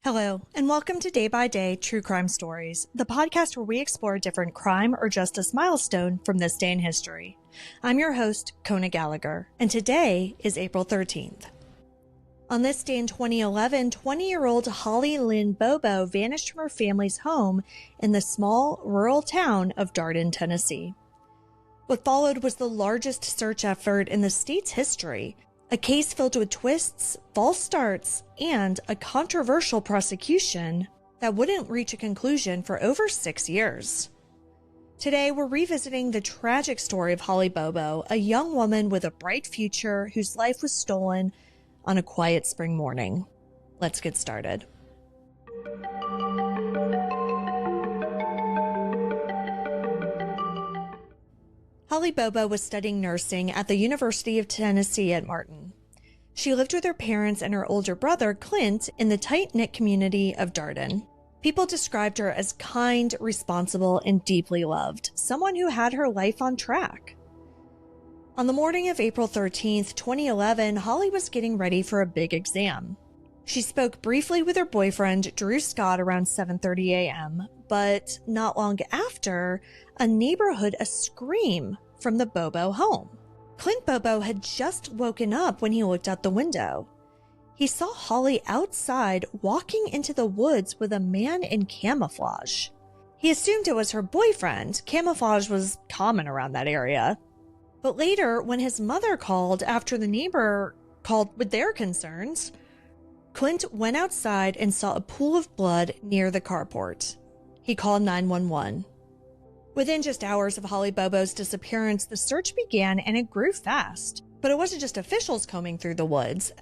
Hello, and welcome to Day by Day True Crime Stories, the podcast where we explore a different crime or justice milestone from this day in history. I'm your host, Kona Gallagher, and today is April 13th. On this day in 2011, 20-year-old Holly Bobo vanished from her family's home in the small rural town of Darden, Tennessee. What followed was the largest search effort in the state's history, a case filled with twists, false starts, and a controversial prosecution that wouldn't reach a conclusion for over 6 years. Today, we're revisiting the tragic story of Holly Bobo, a young woman with a bright future whose life was stolen on a quiet spring morning. Let's get started. Holly Bobo was studying nursing at the University of Tennessee at Martin. She lived with her parents and her older brother, Clint, in the tight-knit community of Darden. People described her as kind, responsible, and deeply loved, someone who had her life on track. On the morning of April 13th, 2011, Holly was getting ready for a big exam. She spoke briefly with her boyfriend, Drew Scott, around 7:30 a.m., but not long after, a neighbor heard a scream from the Bobo home. Clint Bobo had just woken up when he looked out the window. He saw Holly outside walking into the woods with a man in camouflage. He assumed it was her boyfriend. Camouflage was common around that area. But later, when his mother called after the neighbor called with their concerns, Clint went outside and saw a pool of blood near the carport. He called 911. Within just hours of Holly Bobo's disappearance, the search began and it grew fast. But it wasn't just officials combing through the woods.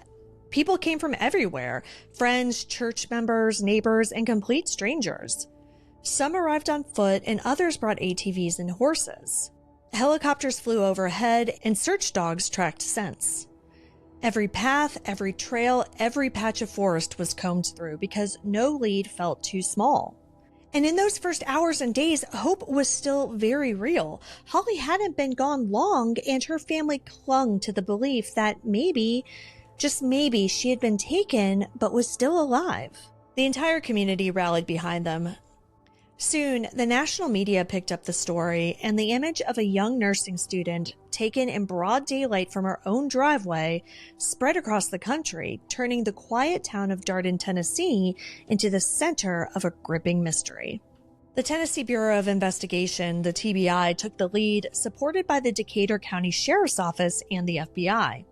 People came from everywhere: friends, church members, neighbors, and complete strangers. Some arrived on foot and others brought ATVs and horses. Helicopters flew overhead and search dogs tracked scents. Every path, every trail, every patch of forest was combed through because no lead felt too small. And in those first hours and days, hope was still very real. Holly hadn't been gone long, and her family clung to the belief that maybe, just maybe, she had been taken but was still alive. The entire community rallied behind them. Soon, the national media picked up the story, and the image of a young nursing student taken in broad daylight from her own driveway spread across the country, turning the quiet town of Darden, Tennessee into the center of a gripping mystery. The Tennessee Bureau of Investigation, the TBI, took the lead, supported by the Decatur County Sheriff's Office and the FBI.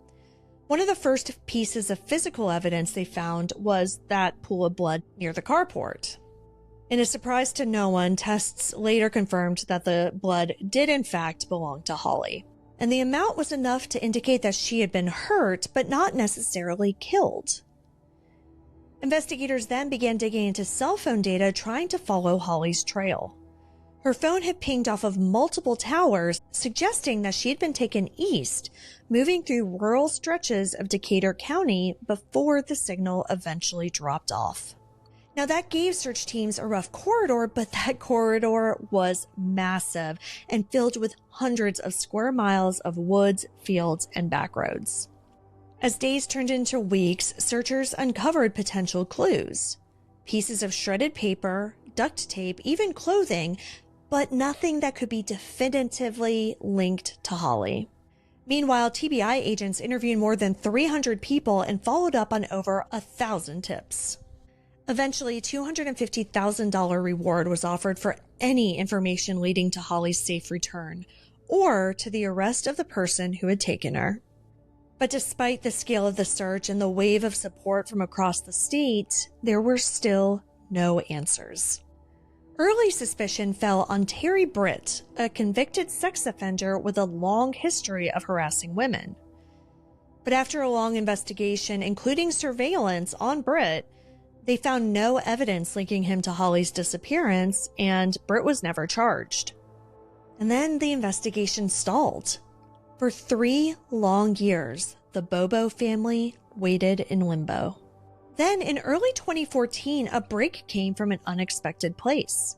One of the first pieces of physical evidence they found was that pool of blood near the carport. In a surprise to no one, tests later confirmed that the blood did in fact belong to Holly, and the amount was enough to indicate that she had been hurt, but not necessarily killed. Investigators then began digging into cell phone data, trying to follow Holly's trail. Her phone had pinged off of multiple towers, suggesting that she had been taken east, moving through rural stretches of Decatur County before the signal eventually dropped off. Now, that gave search teams a rough corridor, but that corridor was massive and filled with hundreds of square miles of woods, fields, and back roads. As days turned into weeks, searchers uncovered potential clues. Pieces of shredded paper, duct tape, even clothing, but nothing that could be definitively linked to Holly. Meanwhile, TBI agents interviewed more than 300 people and followed up on over 1,000 tips. Eventually, a $250,000 reward was offered for any information leading to Holly's safe return, or to the arrest of the person who had taken her. But despite the scale of the search and the wave of support from across the state, there were still no answers. Early suspicion fell on Terry Britt, a convicted sex offender with a long history of harassing women. But after a long investigation, including surveillance on Britt, they found no evidence linking him to Holly's disappearance, and Britt was never charged. And then the investigation stalled. For 3 long years, the Bobo family waited in limbo. Then, in early 2014, a break came from an unexpected place.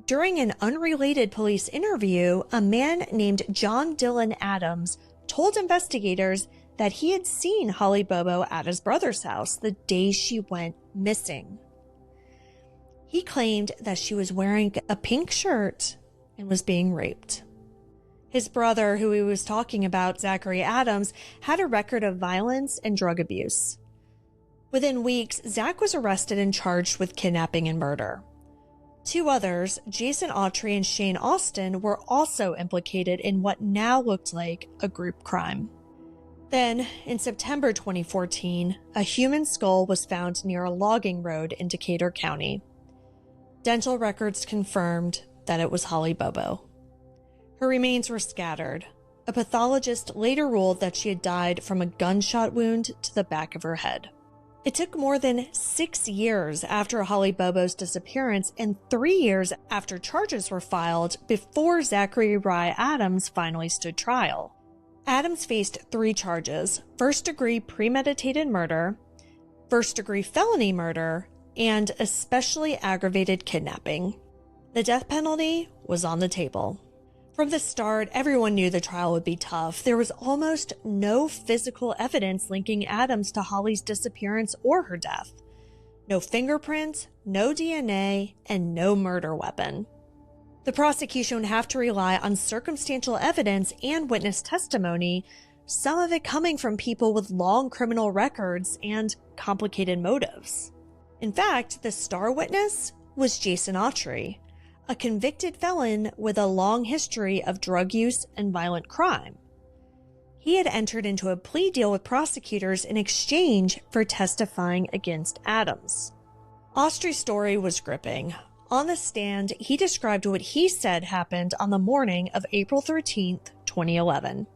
During an unrelated police interview, a man named John Dylan Adams told investigators that he had seen Holly Bobo at his brother's house the day she went missing. He claimed that she was wearing a pink shirt and was being raped. His brother, who he was talking about, Zachary Adams, had a record of violence and drug abuse. Within weeks, Zach was arrested and charged with kidnapping and murder. Two others, Jason Autry and Shane Austin, were also implicated in what now looked like a group crime. Then, in September 2014, a human skull was found near a logging road in Decatur County. Dental records confirmed that it was Holly Bobo. Her remains were scattered. A pathologist later ruled that she had died from a gunshot wound to the back of her head. It took more than 6 years after Holly Bobo's disappearance and 3 years after charges were filed before Zachary Adams finally stood trial. Adams faced 3 charges: first-degree premeditated murder, first-degree felony murder, and especially aggravated kidnapping. The death penalty was on the table. From the start, everyone knew the trial would be tough. There was almost no physical evidence linking Adams to Holly's disappearance or her death. No fingerprints, no DNA, and no murder weapon. The prosecution would have to rely on circumstantial evidence and witness testimony, some of it coming from people with long criminal records and complicated motives. In fact, the star witness was Jason Autry, a convicted felon with a long history of drug use and violent crime. He had entered into a plea deal with prosecutors in exchange for testifying against Adams. Autry's story was gripping. On the stand, he described what he said happened on the morning of April 13th, 2011.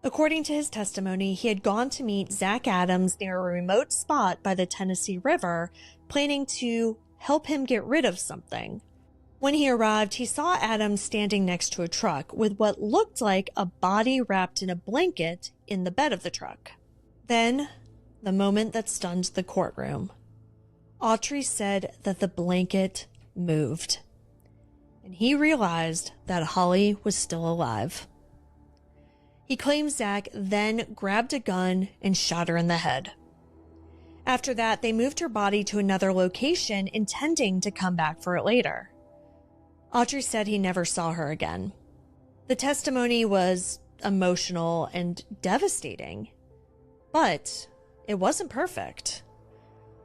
According to his testimony, he had gone to meet Zach Adams near a remote spot by the Tennessee River, planning to help him get rid of something. When he arrived, he saw Adams standing next to a truck with what looked like a body wrapped in a blanket in the bed of the truck. Then, the moment that stunned the courtroom. Autry said that the blanket moved, and he realized that Holly was still alive. He claims Zach then grabbed a gun and shot her in the head. After that, they moved her body to another location, intending to come back for it later. Autry said he never saw her again. The testimony was emotional and devastating, but it wasn't perfect.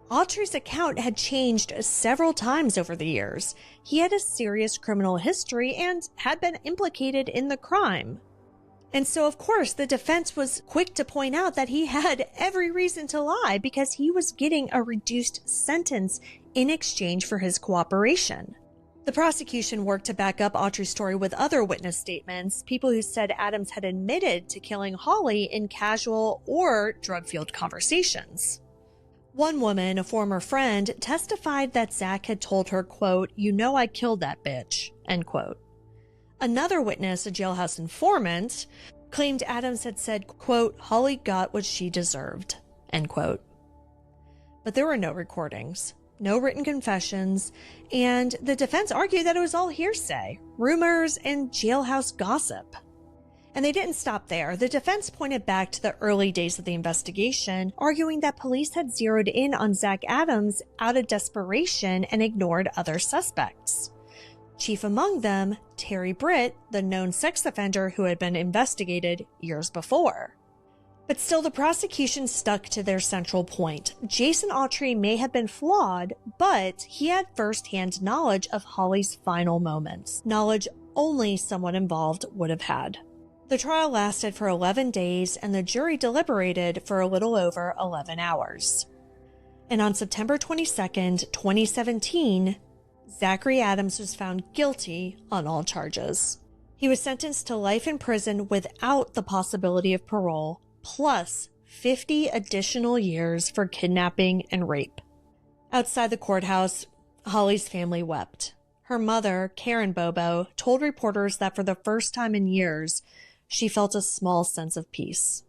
Autry's account had changed several times over the years. He had a serious criminal history and had been implicated in the crime. And so, of course, the defense was quick to point out that he had every reason to lie because he was getting a reduced sentence in exchange for his cooperation. The prosecution worked to back up Autry's story with other witness statements, people who said Adams had admitted to killing Holly in casual or drug-fueled conversations. One woman, a former friend, testified that Zach had told her, quote, "You know I killed that bitch," end quote. Another witness, a jailhouse informant, claimed Adams had said, quote, "Holly got what she deserved," end quote. But there were no recordings, no written confessions, and the defense argued that it was all hearsay, rumors, and jailhouse gossip. And they didn't stop there. The defense pointed back to the early days of the investigation, arguing that police had zeroed in on Zach Adams out of desperation and ignored other suspects. Chief among them, Terry Britt, the known sex offender who had been investigated years before. But still, the prosecution stuck to their central point. Jason Autry may have been flawed, but he had first-hand knowledge of Holly's final moments, knowledge only someone involved would have had. The trial lasted for 11 days, and the jury deliberated for a little over 11 hours. And on September 22nd, 2017, Zachary Adams was found guilty on all charges. He was sentenced to life in prison without the possibility of parole, plus 50 additional years for kidnapping and rape. Outside the courthouse, Holly's family wept. Her mother, Karen Bobo, told reporters that for the first time in years, she felt a small sense of peace.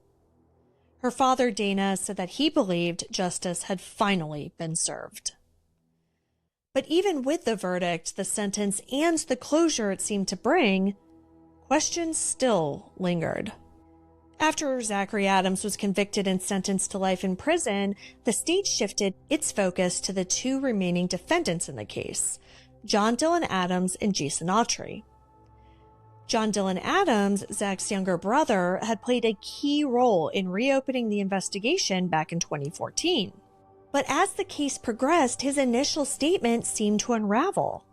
Her father, Dana, said that he believed justice had finally been served. But even with the verdict, the sentence, and the closure it seemed to bring, questions still lingered. After Zachary Adams was convicted and sentenced to life in prison, the state shifted its focus to the two remaining defendants in the case, John Dylan Adams and Jason Autry. John Dylan Adams, Zach's younger brother, had played a key role in reopening the investigation back in 2014. But as the case progressed, his initial statement seemed to unravel.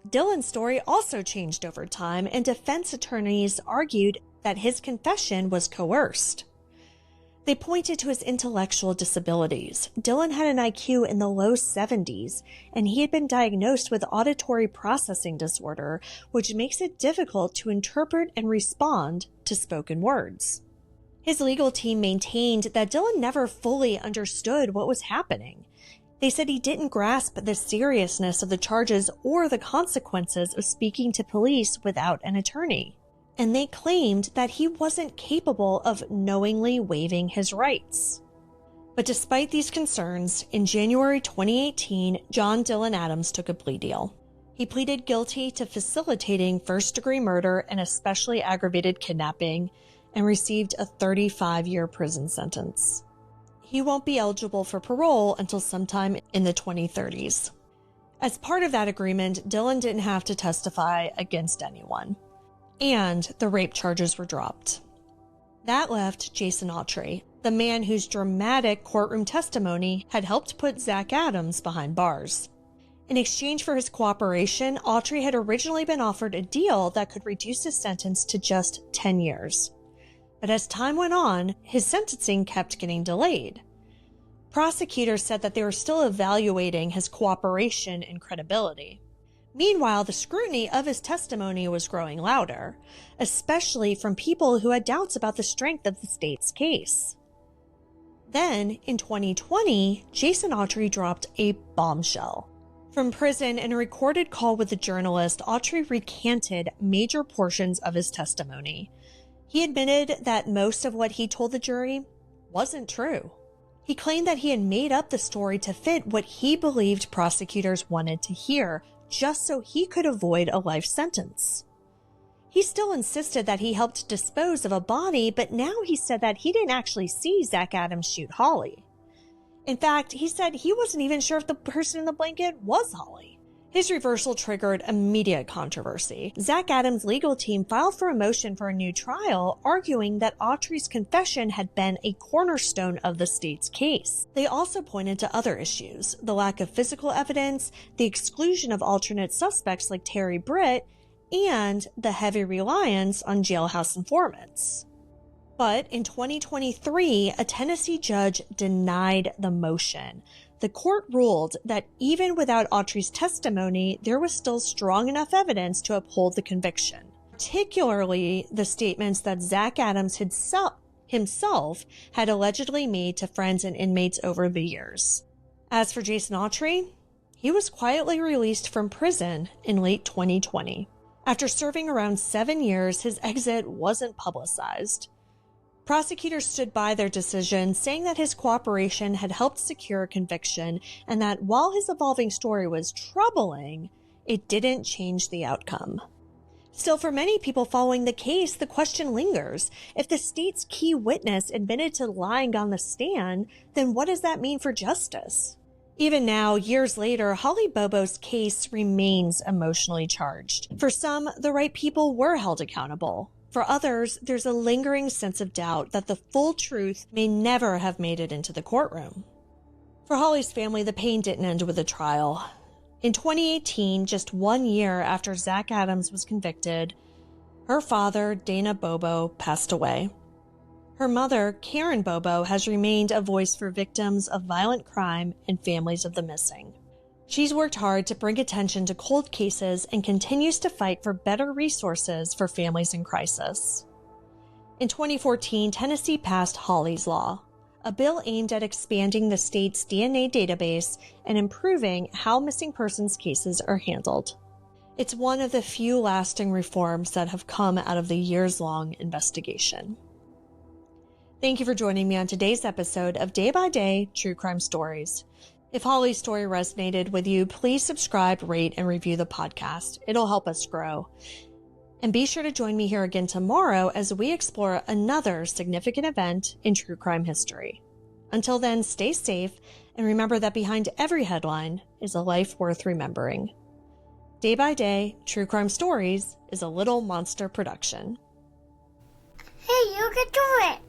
Dylan's story also changed over time, and defense attorneys argued that his confession was coerced. They pointed to his intellectual disabilities. Dylan had an IQ in the low 70s, and he had been diagnosed with auditory processing disorder, which makes it difficult to interpret and respond to spoken words. His legal team maintained that Dylan never fully understood what was happening. They said he didn't grasp the seriousness of the charges or the consequences of speaking to police without an attorney. And they claimed that he wasn't capable of knowingly waiving his rights. But despite these concerns, in January 2018, John Dylan Adams took a plea deal. He pleaded guilty to facilitating first-degree murder and especially aggravated kidnapping, and received a 35-year prison sentence. He won't be eligible for parole until sometime in the 2030s. As part of that agreement, Dylan didn't have to testify against anyone, and the rape charges were dropped. That left Jason Autry, the man whose dramatic courtroom testimony had helped put Zach Adams behind bars. In exchange for his cooperation, Autry had originally been offered a deal that could reduce his sentence to just 10 years. But as time went on, his sentencing kept getting delayed. Prosecutors said that they were still evaluating his cooperation and credibility. Meanwhile, the scrutiny of his testimony was growing louder, especially from people who had doubts about the strength of the state's case. Then, in 2020, Jason Autry dropped a bombshell. From prison, in a recorded call with a journalist, Autry recanted major portions of his testimony. He admitted that most of what he told the jury wasn't true. He claimed that he had made up the story to fit what he believed prosecutors wanted to hear, just so he could avoid a life sentence. He still insisted that he helped dispose of a body, but now he said that he didn't actually see Zach Adams shoot Holly. In fact, he said he wasn't even sure if the person in the blanket was Holly. His reversal triggered immediate controversy. Zach Adams' legal team filed for a motion for a new trial, arguing that Autry's confession had been a cornerstone of the state's case. They also pointed to other issues: the lack of physical evidence, the exclusion of alternate suspects like Terry Britt, and the heavy reliance on jailhouse informants. But in 2023, a Tennessee judge denied the motion. The court ruled that even without Autry's testimony, there was still strong enough evidence to uphold the conviction, particularly the statements that Zach Adams himself had allegedly made to friends and inmates over the years. As for Jason Autry, he was quietly released from prison in late 2020. After serving around 7 years, his exit wasn't publicized. Prosecutors stood by their decision, saying that his cooperation had helped secure a conviction and that while his evolving story was troubling, it didn't change the outcome. Still, for many people following the case, the question lingers. If the state's key witness admitted to lying on the stand, then what does that mean for justice? Even now, years later, Holly Bobo's case remains emotionally charged. For some, the right people were held accountable. For others, there's a lingering sense of doubt that the full truth may never have made it into the courtroom. For Holly's family, the pain didn't end with a trial. In 2018, just 1 year after Zach Adams was convicted, her father, Dana Bobo, passed away. Her mother, Karen Bobo, has remained a voice for victims of violent crime and families of the missing. She's worked hard to bring attention to cold cases and continues to fight for better resources for families in crisis. In 2014, Tennessee passed Holly's Law, a bill aimed at expanding the state's DNA database and improving how missing persons cases are handled. It's one of the few lasting reforms that have come out of the years-long investigation. Thank you for joining me on today's episode of Day by Day True Crime Stories. If Holly's story resonated with you, please subscribe, rate, and review the podcast. It'll help us grow. And be sure to join me here again tomorrow as we explore another significant event in true crime history. Until then, stay safe and remember that behind every headline is a life worth remembering. Day by Day, True Crime Stories is a Little Monster production. Hey, you can do it!